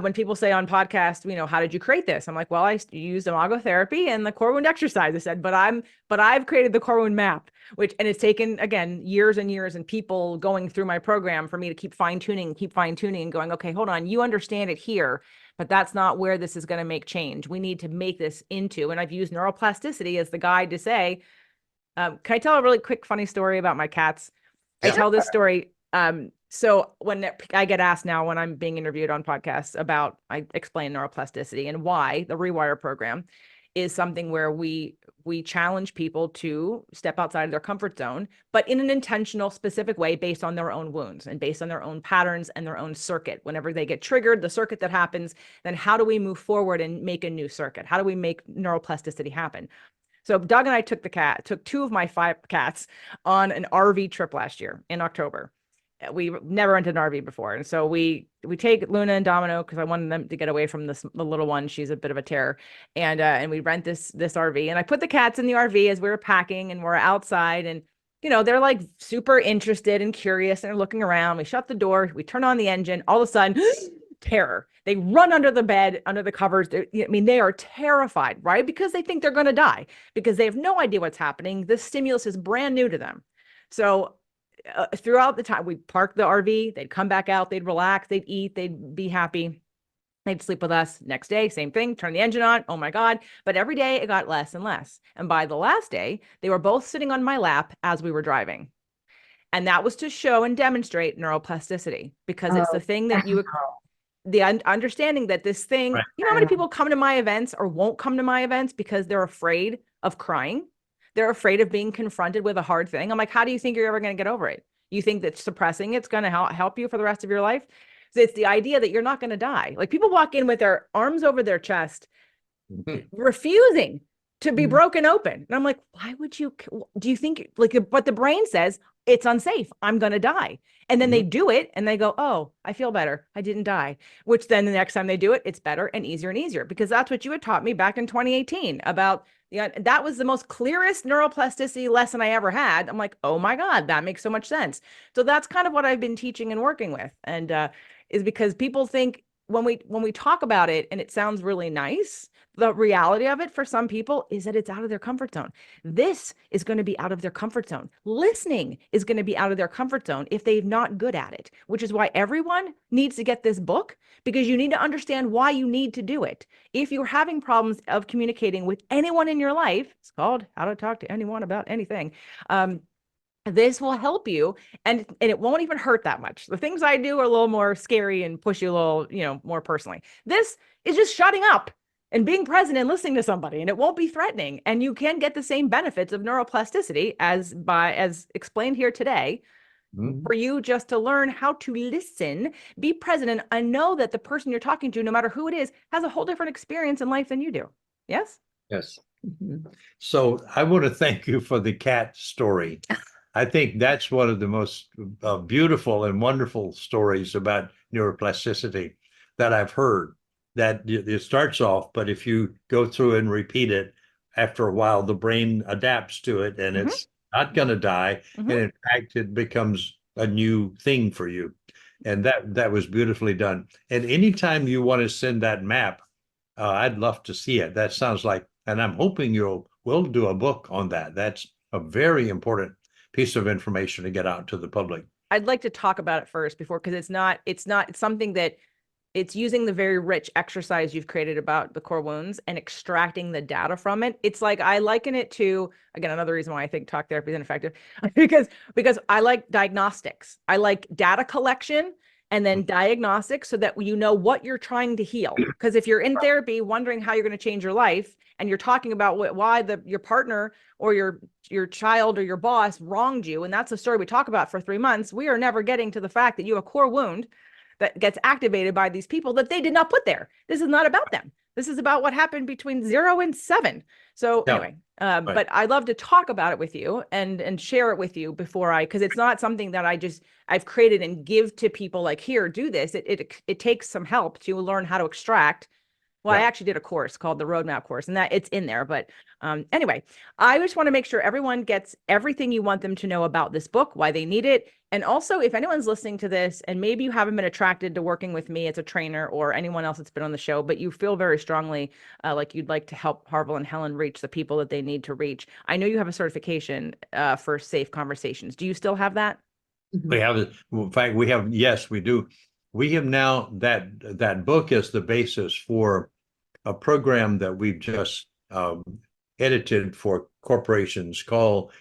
when people say on podcasts, how did you create this? I'm like, well, I used Imagotherapy and the core wound exercise. I said, but I've created the core wound map, and it's taken, again, years and years and people going through my program for me to keep fine tuning and going, okay, hold on, you understand it here, but that's not where this is going to make change. We need to make this into, and I've used neuroplasticity as the guide to say, can I tell a really quick, funny story about my cats? I tell this story. So when I get asked now when I'm being interviewed on podcasts I explain neuroplasticity and why the Rewire program is something where we challenge people to step outside of their comfort zone, but in an intentional, specific way based on their own wounds and based on their own patterns and their own circuit. Whenever they get triggered, the circuit that happens, then how do we move forward and make a new circuit? How do we make neuroplasticity happen? So Doug and I took two of my 5 cats on an RV trip last year in October. We never rented an RV before. And so we take Luna and Domino because I wanted them to get away from the little one. She's a bit of a terror. And we rent this RV, and I put the cats in the RV as we were packing, and we're outside, and they're like super interested and curious, and they're looking around. We shut the door, we turn on the engine, all of a sudden terror. They run under the bed, under the covers. They are terrified, right? Because they think they're going to die, because they have no idea what's happening. This stimulus is brand new to them. So throughout the time, we parked the RV, they'd come back out, they'd relax, they'd eat, they'd be happy. They'd sleep with us. Next day, same thing, turn the engine on. Oh my God. But every day it got less and less. And by the last day, they were both sitting on my lap as we were driving. And that was to show and demonstrate neuroplasticity, because it's the thing that the understanding that this thing, Right. How many people come to my events or won't come to my events because they're afraid of crying? They're afraid of being confronted with a hard thing. I'm like, how do you think you're ever going to get over it? You think that suppressing it's going to help you for the rest of your life? So it's the idea that you're not going to die. Like, people walk in with their arms over their chest, refusing to be broken open. And I'm like, why would you, do you think, like, but the brain says it's unsafe, I'm going to die. And then they do it and they go, oh, I feel better, I didn't die. Which then the next time they do it, it's better and easier, because that's what you had taught me back in 2018 about that was the most clearest neuroplasticity lesson I ever had. I'm like, oh my God, that makes so much sense. So that's kind of what I've been teaching and working with. And is because people think when we talk about it and it sounds really nice, the reality of it for some people is that it's out of their comfort zone. This is going to be out of their comfort zone. Listening is going to be out of their comfort zone if they're not good at it, which is why everyone needs to get this book, because you need to understand why you need to do it. If you're having problems of communicating with anyone in your life, it's called How to Talk to Anyone About Anything. This will help you, and it won't even hurt that much. The things I do are a little more scary and push you a little, more personally. This is just shutting up and being present and listening to somebody, and it won't be threatening. And you can get the same benefits of neuroplasticity as explained here today, for you just to learn how to listen, be present, and know that the person you're talking to, no matter who it is, has a whole different experience in life than you do. Yes? Yes. So I want to thank you for the cat story. I think that's one of the most beautiful and wonderful stories about neuroplasticity that I've heard. That it starts off, but if you go through and repeat it, after a while, the brain adapts to it, and it's not going to die. And in fact, it becomes a new thing for you. And that was beautifully done. And anytime you want to send that map, I'd love to see it. That sounds like, and I'm hoping we'll do a book on that. That's a very important piece of information to get out to the public. I'd like to talk about it first because it's something that it's using the very rich exercise you've created about the core wounds and extracting the data from it. It's like, I liken it to, again, another reason why I think talk therapy is ineffective, because I like diagnostics. I like data collection and then diagnostics, so that you know what you're trying to heal. Because if you're in therapy wondering how you're going to change your life, and you're talking about why your partner or your child or your boss wronged you, and that's a story we talk about for 3 months, we are never getting to the fact that you have a core wound that gets activated by these people that they did not put there. This is not about them. This is about what happened between 0 and 7. So anyway, right. But I love to talk about it with you and share it with you because it's not something that I've created and give to people like, here, do this. It takes some help to learn how to extract. Well, I actually did a course called the Roadmap course, and that it's in there. But anyway, I just want to make sure everyone gets everything you want them to know about this book, why they need it. And also, if anyone's listening to this and maybe you haven't been attracted to working with me as a trainer or anyone else that's been on the show, but you feel very strongly like you'd like to help Harville and Helen reach the people that they need to reach. I know you have a certification for safe conversations. Do you still have that? We have it. In fact, yes, we do. We have now that book is the basis for a program that we've just edited for corporations called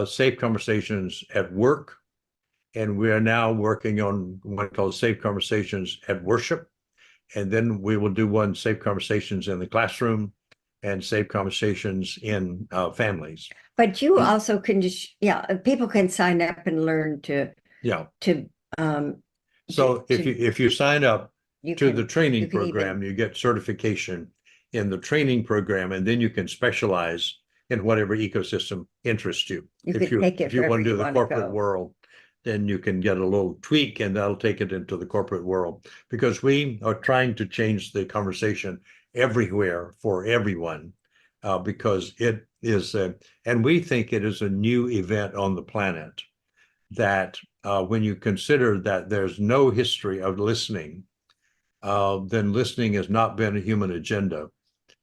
Safe Conversations at Work. And we are now working on one called Safe Conversations at Worship. And then we will do one Safe Conversations in the Classroom. and safe conversations in families. But you also can just, people can sign up and learn to So if you sign up to the training program, even, you get certification in the training program, and then you can specialize in whatever ecosystem interests you. If you want to do the corporate world, then you can get a little tweak, and that'll take it into the corporate world, because we are trying to change the conversation everywhere for everyone, because it is and we think it is a new event on the planet, that when you consider that there's no history of listening, then listening has not been a human agenda,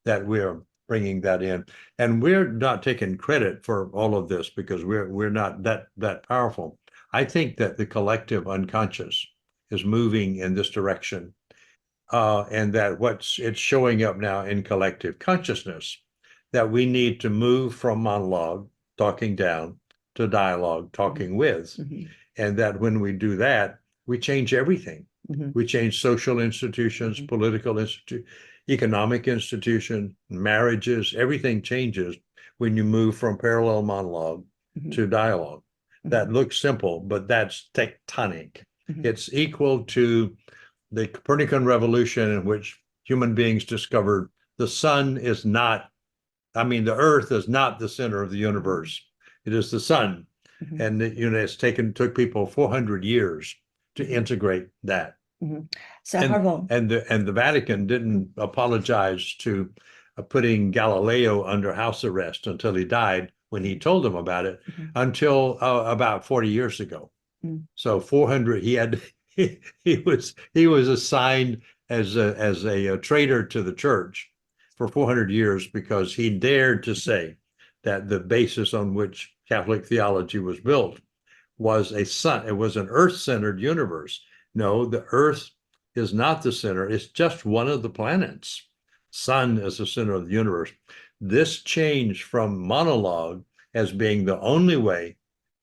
that we're bringing that in. And we're not taking credit for all of this, because we're not that powerful. I think that the collective unconscious is moving in this direction, and that it's showing up now in collective consciousness, that we need to move from monologue, talking down, to dialogue, talking with. And that when we do that, we change everything. We change social institutions, political institutions, economic institutions, marriages. Everything changes when you move from parallel monologue to dialogue. That looks simple, but that's tectonic. It's equal to the Copernican revolution, in which human beings discovered the sun is not, the earth is not the center of the universe. It is the sun. And it's took people 400 years to integrate that. So and the Vatican didn't apologize to putting Galileo under house arrest until he died, when he told them about it, until about 40 years ago. So 400, he was assigned as a traitor to the church for 400 years, because he dared to say that the basis on which Catholic theology was built was it was an earth-centered universe. No, the earth is not the center. It's just one of the planets. Sun is the center of the universe. This change from monologue as being the only way,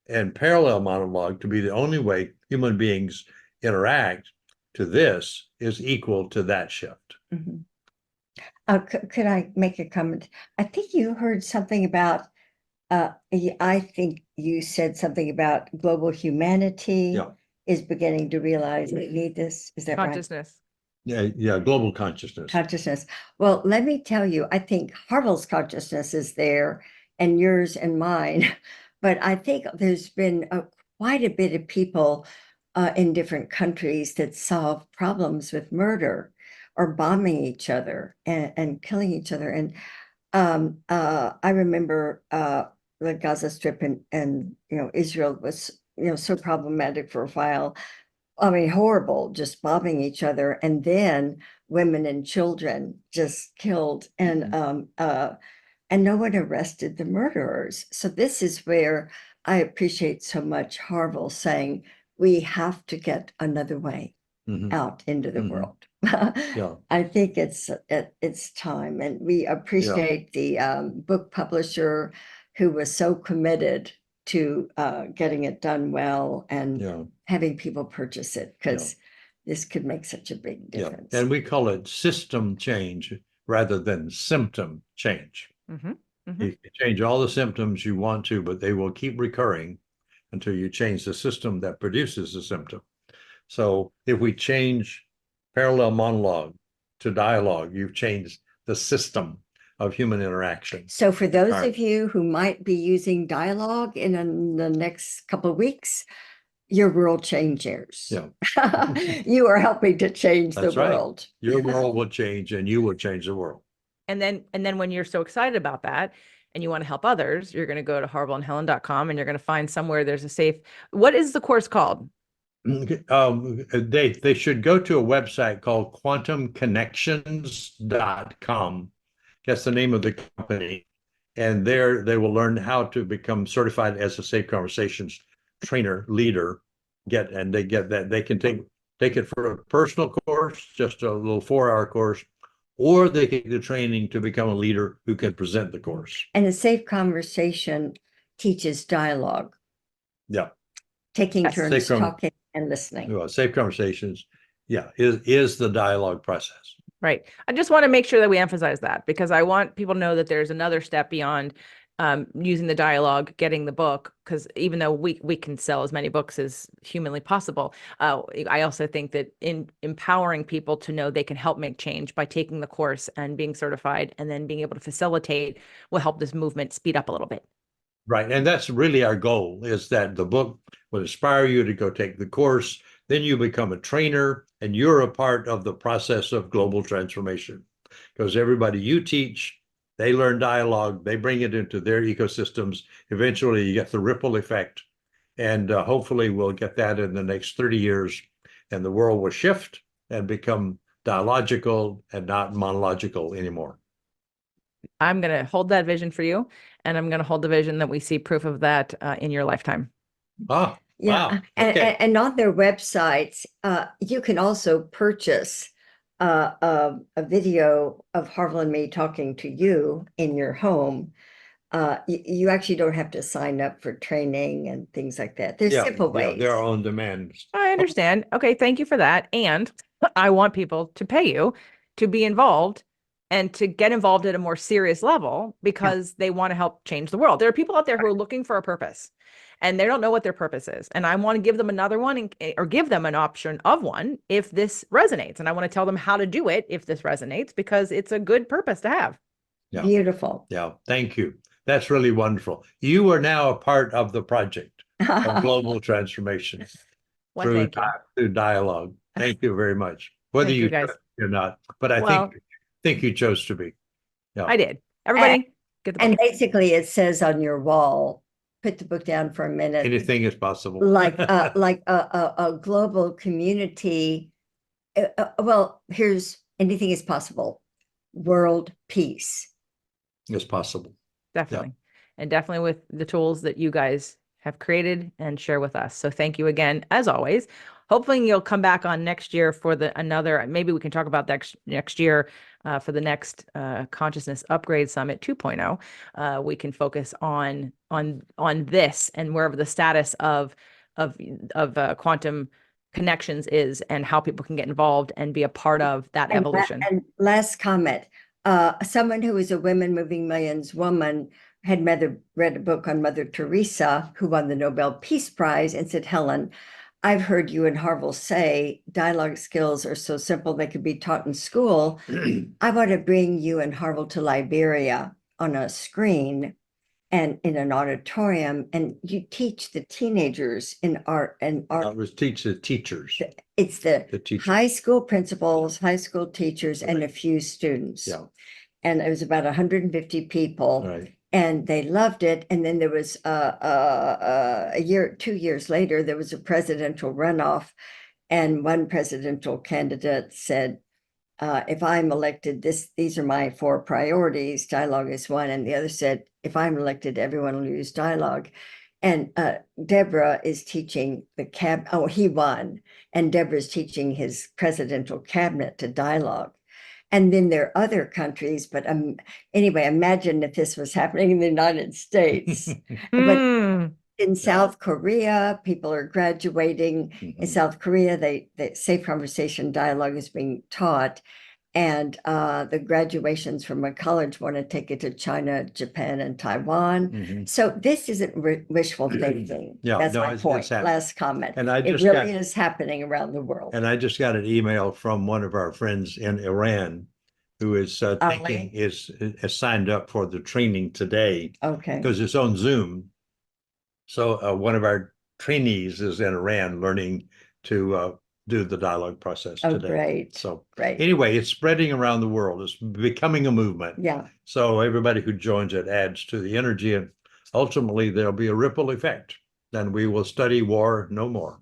and parallel monologue to be the only way human beings interact, to this is equal to that shift. Could I make a comment? I think you heard something about, I think you said something about global humanity is beginning to realize they need this. Is that consciousness? Right? Yeah, global consciousness. Consciousness. Well, let me tell you, I think Harville's consciousness is there, and yours and mine. But I think there's been quite a bit of people in different countries that solve problems with murder or bombing each other and killing each other. And I remember the Gaza Strip and Israel was so problematic for a while. I mean, horrible, just bombing each other, and then women and children just killed, and no one arrested the murderers. So this is where I appreciate so much Harville saying we have to get another way out into the world. I think it's time, and we appreciate the book publisher who was so committed to getting it done well and having people purchase it, because this could make such a big difference. And we call it system change rather than symptom change. You can change all the symptoms you want to, but they will keep recurring until you change the system that produces the symptom. So if we change parallel monologue to dialogue, you've changed the system of human interaction. So for those of you who might be using dialogue in the next couple of weeks, your world changes. You are helping to change the world. Your world will change, and you will change the world. And then when you're so excited about that and you want to help others, you're going to go to harvillandhelen.com, and you're going to find somewhere there's a safe. What is the course called? They should go to a website called quantumconnections.com. That's the name of the company. And there they will learn how to become certified as a safe conversations trainer, leader. They get that. They can take it for a personal course, just a little 4-hour course, or they take the training to become a leader who can present the course. And a safe conversation teaches dialogue. Taking turns talking and listening. Safe conversations, is the dialogue process. Right. I just want to make sure that we emphasize that because I want people to know that there's another step beyond using the dialogue, getting the book, because even though we can sell as many books as humanly possible, I also think that in empowering people to know they can help make change by taking the course and being certified and then being able to facilitate will help this movement speed up a little bit. Right. And that's really our goal, is that the book will inspire you to go take the course. Then you become a trainer and you're a part of the process of global transformation. Because everybody you teach, they learn dialogue, they bring it into their ecosystems. Eventually, you get the ripple effect. And hopefully, we'll get that in the next 30 years. And the world will shift and become dialogical and not monological anymore. I'm going to hold that vision for you, and I'm going to hold the vision that we see proof of that in your lifetime. Ah, Yeah, wow. Okay. and on their websites, you can also purchase a video of Harville and me talking to you in your home. You actually don't have to sign up for training and things like that. There's simple ways. They're on demand. I understand. Okay, thank you for that. And I want people to pay you to be involved and to get involved at a more serious level because they want to help change the world. There are people out there who are looking for a purpose and they don't know what their purpose is. And I want to give them another one or give them an option of one if this resonates. And I want to tell them how to do it if this resonates because it's a good purpose to have. Yeah. Beautiful. Yeah, thank you. That's really wonderful. You are now a part of the project of global transformation through dialogue. Thank you very much. Whether you chose or not, but I think you chose to be. Yeah, I did. Everybody, get the book. And basically, it says on your wall, put the book down for a minute. Anything is possible. Like a global community. Well, here's anything is possible. World peace is possible. Definitely. Yeah. And definitely with the tools that you guys have created and share with us. So thank you again, as always. Hopefully you'll come back on next year for maybe we can talk about that next year for the next Consciousness Upgrade Summit 2.0. We can focus on this and wherever the status of quantum connections is and how people can get involved and be a part of that evolution. And last comment. Someone who is a Women Moving Millions woman had read a book on Mother Teresa, who won the Nobel Peace Prize, and said, Helen, I've heard you and Harville say dialogue skills are so simple they could be taught in school. I want to bring you and Harville to Liberia on a screen and in an auditorium, and you teach the teenagers in art and art. I was teach the teachers. It's the teachers. High school principals, high school teachers, and a few students. Yeah. And it was about 150 people. Right. And they loved it. And then there was 2 years later, there was a presidential runoff. And one presidential candidate said, if I'm elected, these are my 4 priorities. Dialogue is one. And the other said, if I'm elected, everyone will use dialogue. And Deborah is teaching he won. And Deborah is teaching his presidential cabinet to dialogue. And then there are other countries, but anyway, imagine if this was happening in the United States. But in South Korea, people are graduating. In South Korea, the safe conversation dialogue is being taught. And the graduations from a college want to take it to China, Japan, and Taiwan. So this isn't wishful thinking. That's my point. Last comment. And it really is happening around the world. And I just got an email from one of our friends in Iran who is has signed up for the training today. Okay. Because it's on Zoom. So one of our trainees is in Iran learning to do the dialogue process today. Great. So great. Anyway, it's spreading around the world. It's becoming a movement. Yeah. So everybody who joins it adds to the energy, and ultimately there'll be a ripple effect. Then we will study war no more.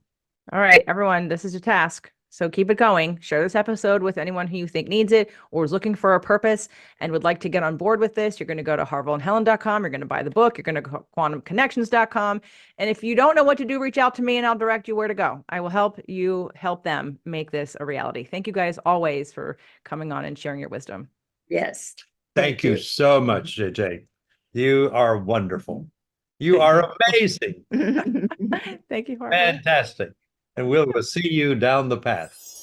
All right, everyone, this is your task. So keep it going. Share this episode with anyone who you think needs it or is looking for a purpose and would like to get on board with this. You're going to go to harvillandhelen.com. You're going to buy the book. You're going to go to quantumconnections.com. And if you don't know what to do, reach out to me and I'll direct you where to go. I will help you help them make this a reality. Thank you guys always for coming on and sharing your wisdom. Yes. Thank you so much, JJ. You are wonderful. You are amazing. Thank you, Harville. Fantastic. And we'll see you down the path.